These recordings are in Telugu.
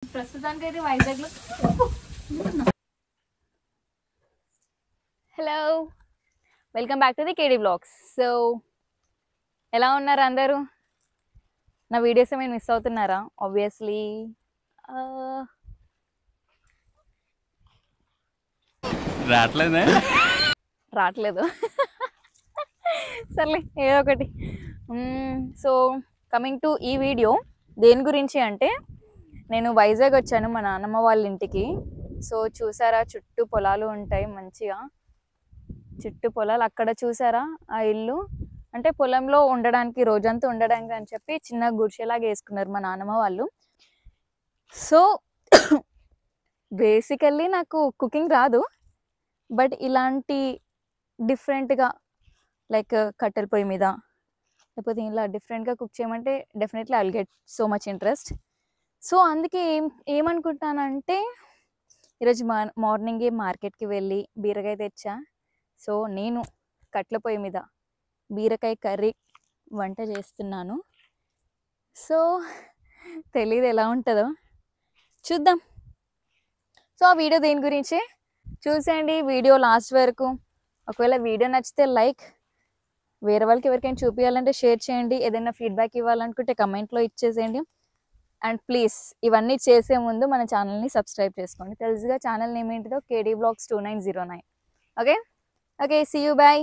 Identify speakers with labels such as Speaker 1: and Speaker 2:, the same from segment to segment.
Speaker 1: ప్రస్తుతానికి అయితే వైజాగ్లో. Hello, welcome back to the KD blogs. So ఎలా ఉన్నారు అందరూ? నా వీడియోస్ ఏమైనా మిస్ అవుతున్నారా? ఆబ్వియస్లీ రావట్లేదు. సర్లే, ఏదో ఒకటి. సో కమింగ్ టు ఈ వీడియో దేని గురించి అంటే, నేను వైజాగ్ వచ్చాను మా నాన్నమ్మ వాళ్ళ ఇంటికి. సో చూసారా, చుట్టూ పొలాలు ఉంటాయి, మంచిగా చుట్టూ పొలాలు. అక్కడ చూసారా ఆ ఇల్లు, అంటే పొలంలో ఉండడానికి, రోజంతా ఉండడానికి అని చెప్పి చిన్న గుడిసెలాగా వేసుకున్నారు మా నాన్నమ్మ వాళ్ళు. సో బేసికల్లీ నాకు కుకింగ్ రాదు, బట్ ఇలాంటి డిఫరెంట్గా లైక్ కట్టెల పొయ్యి మీద లేకపోతే ఇలా డిఫరెంట్గా కుక్ చేయమంటే definitely I will get so much interest. So అందుకే ఏమనుకుంటానంటే, ఈరోజు మార్నింగే మార్కెట్కి వెళ్ళి బీరకాయ తెచ్చా. సో నేను కట్టెల పొయ్యి మీద బీరకాయ కర్రీ వంట చేస్తున్నాను. సో తెలీదు ఎలా ఉంటుందో, చూద్దాం. సో ఆ వీడియో దేని గురించి చూసేయండి, వీడియో లాస్ట్ వరకు. ఒకవేళ వీడియో నచ్చితే లైక్, వేరే వాళ్ళకి ఎవరికైనా చూపించాలంటే షేర్ చేయండి, ఏదైనా ఫీడ్బ్యాక్ ఇవ్వాలనుకుంటే కమెంట్లో ఇచ్చేసేయండి. అండ్ ప్లీజ్ ఇవన్నీ చేసే ముందు మన ఛానల్ని సబ్స్క్రైబ్ చేసుకోండి. తెలుసుగా ఛానల్ నేమ్ ఏంటిదో, KD blogs 2909. Okay okay, see you, bye.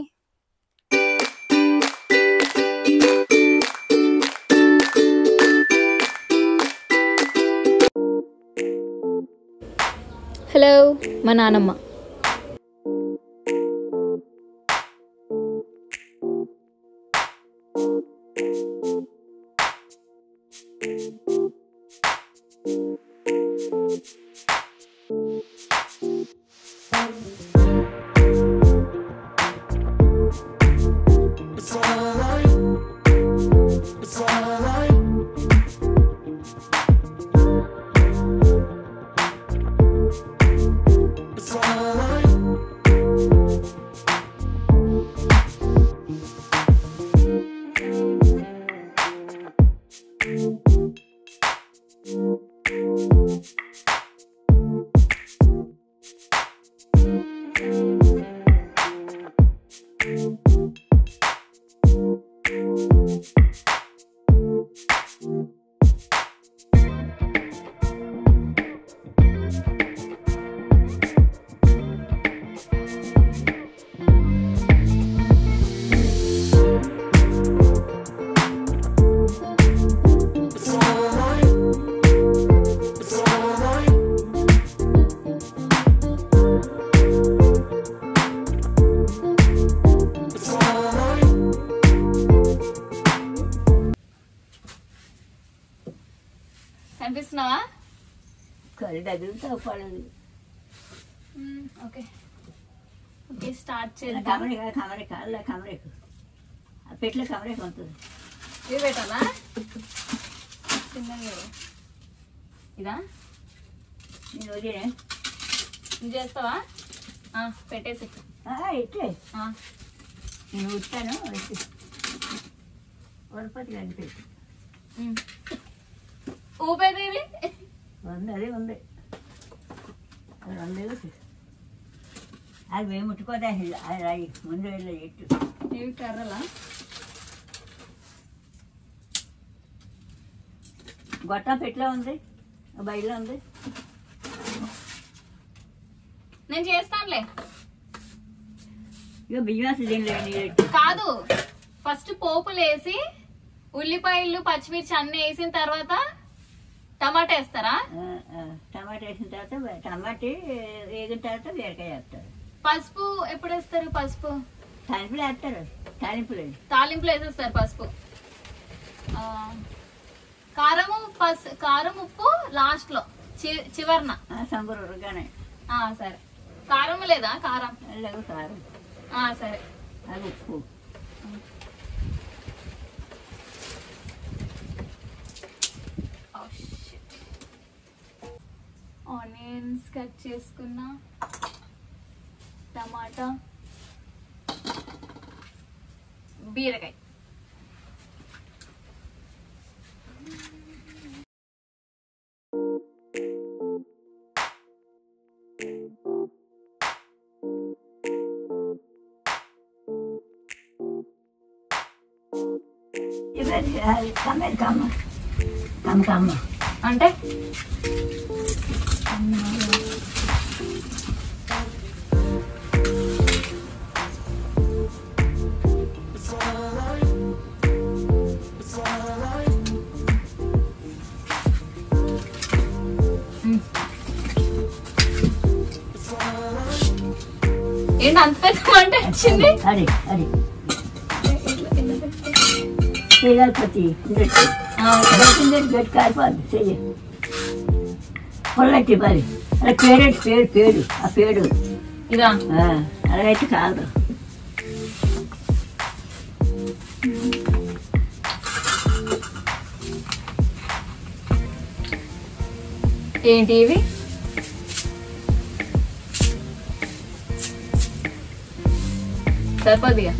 Speaker 1: Hello, మా నానమ్మ. కనిపిస్తున్నావా? ఓకే ఓకే, స్టార్ట్ చేద్దాం.
Speaker 2: పెట్లో కమరేకు ఉంటుంది.
Speaker 1: ఇవి పెట్టాలా? చిన్నగా ఇదా? నువ్వు చేస్తావా? పెట్టేసి
Speaker 2: ఇట్లే నేను ఉంటాను. వరపతి కనిపెట్టి
Speaker 1: ఊపేది ఇది
Speaker 2: ఉంది, అది ఉంది, అది ఉంది. అది మేము ముట్టుకోదా, అది ముందు వెళ్ళే చెట్టు.
Speaker 1: ఇవి కర్రలా?
Speaker 2: గొట్ట పెట్లో ఉంది, బయట ఉంది.
Speaker 1: నేను చేస్తానులే.
Speaker 2: ఇక బియ్యం దీనిలో
Speaker 1: కాదు, ఫస్ట్ పోపులు వేసి ఉల్లిపాయలు పచ్చిమిర్చి అన్ని వేసిన తర్వాత టమాటా వేస్తారా?
Speaker 2: టమాటా వేసిన తర్వాత టమాటా వేగిన తర్వాత బీరకాయ వేస్తారు.
Speaker 1: పసుపు ఎప్పుడు వేస్తారు? పసుపు
Speaker 2: తాలింపులు వేస్తారు.
Speaker 1: తాలింపులు వేసేస్తారు పసుపు. కారం ఉప్పు లాస్ట్ లో చివరన
Speaker 2: సంబరుగానే.
Speaker 1: సరే, కారం లేదా? కారం
Speaker 2: లేదు, కారం.
Speaker 1: సరే,
Speaker 2: అది ఉప్పు.
Speaker 1: ఆనియన్స్ కట్ చేసుకున్న, టమాటా, బీరకాయ.
Speaker 2: అది కమ్మేది కమ్మ
Speaker 1: అంటే ఏంటి అంత పెద్ద మంట వచ్చింది?
Speaker 2: అది చేయగలిపతి గట్టి కాలిపోద్ది చెయ్యి పొల్లట్టి మరి అలా పేడు ఆ పేడు
Speaker 1: ఇదా
Speaker 2: అలాగైతే కాదు.
Speaker 1: ఏంటి ఇవి? సరిపోద్దిగా.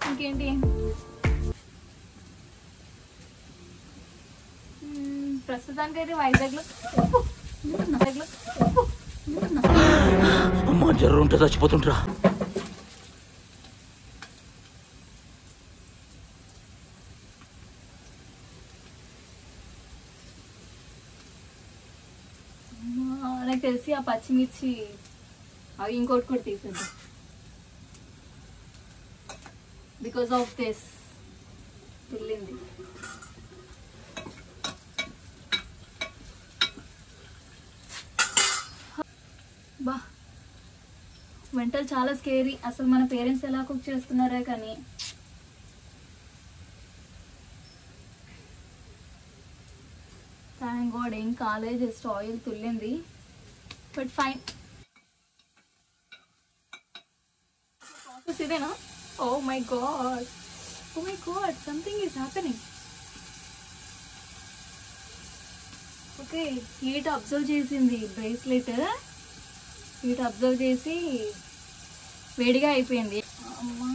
Speaker 1: ఇంకేంటి? ప్రస్తుతానికైతే వైజాగ్లో
Speaker 3: అమ్మా జ్వరం ఉంటే చచ్చిపోతుంటరా.
Speaker 1: నాకు తెలిసి ఆ పచ్చిమిర్చి అవి ఇంకోటి కూడా తీసేద్దాం. బికాస్ ఆఫ్ దిస్ వెళ్ళింది. బా వంటలు చాలా స్కేరీ. అసలు మన పేరెంట్స్ ఎలా కుక్ చేస్తున్నారే కానీ. థ్యాంక్ గాడ్ ఏం కాలేదు, జస్ట్ ఆయిల్ తుల్లింది. But fine. ప్రాసెస్ ఇదేనా? Oh my God something is happening. Okay, heat observe చేసింది బ్రేస్లెట్. హీట్ అబ్జర్వ్ చేసి వేడిగా అయిపోయింది. అమ్మా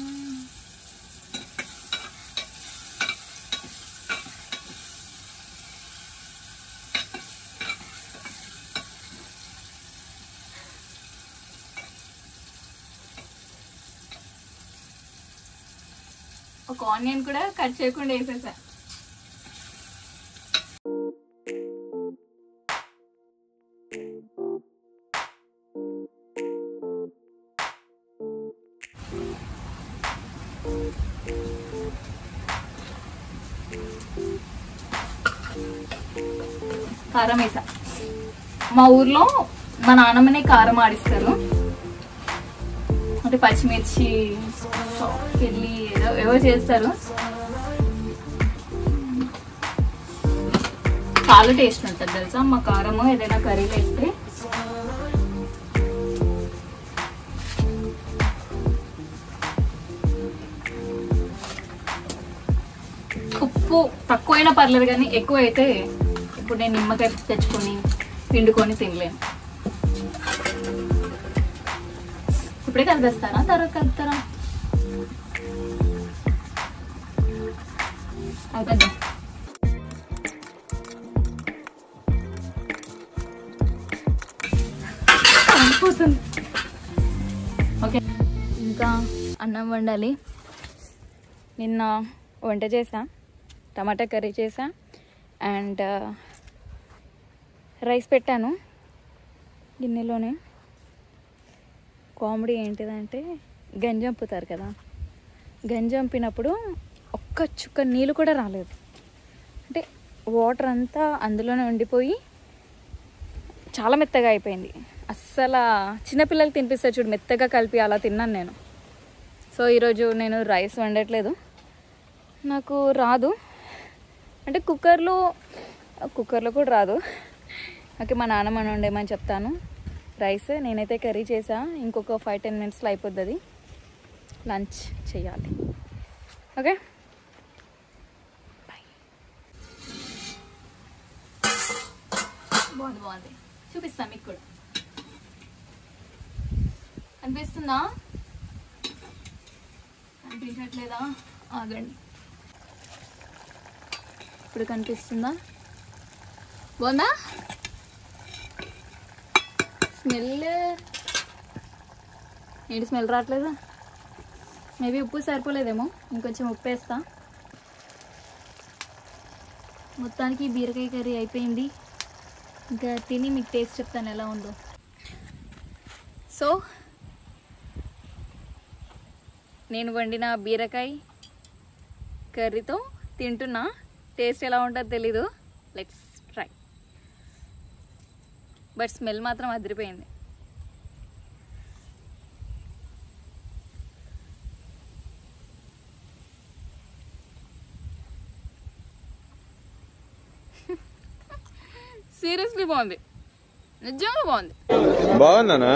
Speaker 1: ఒక ఆనియన్ కూడా కట్ చేయకుండా వేసేసా. కారం వేసా. మా ఊర్లో మా నాన్నమ్మనే కారం ఆడిస్తారు. అంటే పచ్చిమిర్చి వెళ్ళి ఏవో చేస్తారు. చాలా టేస్ట్ ఉంటుంది తెలుసా మా కారము ఏదైనా కర్రీలో వేస్తే. ఉప్పు తక్కువైనా పర్లేదు కానీ ఎక్కువ అయితే ఇప్పుడు నేను నిమ్మకాయ తెచ్చుకొని పిండుకొని తినలేను. ఇప్పుడే కలిపేస్తారా తర్వాత కలుపుతారా? అయిపోద్దాం. ఓకే, ఇంకా అన్నం వండాలి. నిన్న వంట చేసా, టమాటా కర్రీ చేసా అండ్ రైస్ పెట్టాను గిన్నెలోనే. కామెడీ ఏంటిదంటే గంజంపుతారు కదా, గంజంపినప్పుడు ఒక్క చుక్క నీళ్ళు కూడా రాలేదు. అంటే వాటర్ అంతా అందులోనే ఉండిపోయి చాలా మెత్తగా అయిపోయింది. అస్సలు చిన్నపిల్లలకి తినిపిస్తా చూడు మెత్తగా కలిపి అలా తిన్నాను నేను. సో ఈరోజు నేను రైస్ వండట్లేదు, నాకు రాదు, అంటే కుక్కర్లో కూడా రాదు. ఓకే, మా నాన్నమ్మ వండేమని చెప్తాను రైస్. నేనైతే కర్రీ చేసా, ఇంకొక 5-10 మినిట్స్లో అయిపోతుంది. లంచ్ చేయాలి. ఓకే, బాగుంది. చూపిస్తాను మీకు కూడా. అనిపిస్తుందా? అనిపించట్లేదా? ఆగండి, ఇప్పుడు కనిపిస్తుందా? బాగుందా? స్మెల్ ఏంటి స్మెల్ రావట్లేదా? మేబీ ఉప్పు సరిపోలేదేమో, ఇంకొంచెం ఉప్పు వేస్తా. మొత్తానికి బీరకాయ కర్రీ అయిపోయింది. ఇంకా తిని మీకు టేస్ట్ చెప్తాను ఎలా ఉందో. సో నేను వండిన బీరకాయ కర్రీతో తింటున్నా. టేస్ట్ ఎలా ఉంటుందో తెలీదు, లెట్స్ ట్రై. బట్ స్మెల్ మాత్రం అదిరిపోయింది. సీరియస్లీ బాగుంది, నిజంగా బాగుంది.
Speaker 3: బాగుందనా?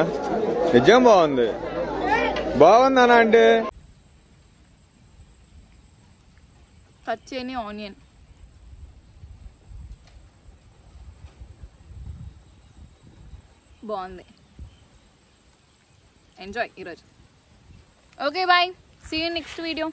Speaker 3: నిజం బాగుంది. బాగుందనా అంటే
Speaker 1: కట్ చేయని ఆనియన్, బాగుంది. ఎంజాయ్ ఈరోజు. Okay bye, see you next video.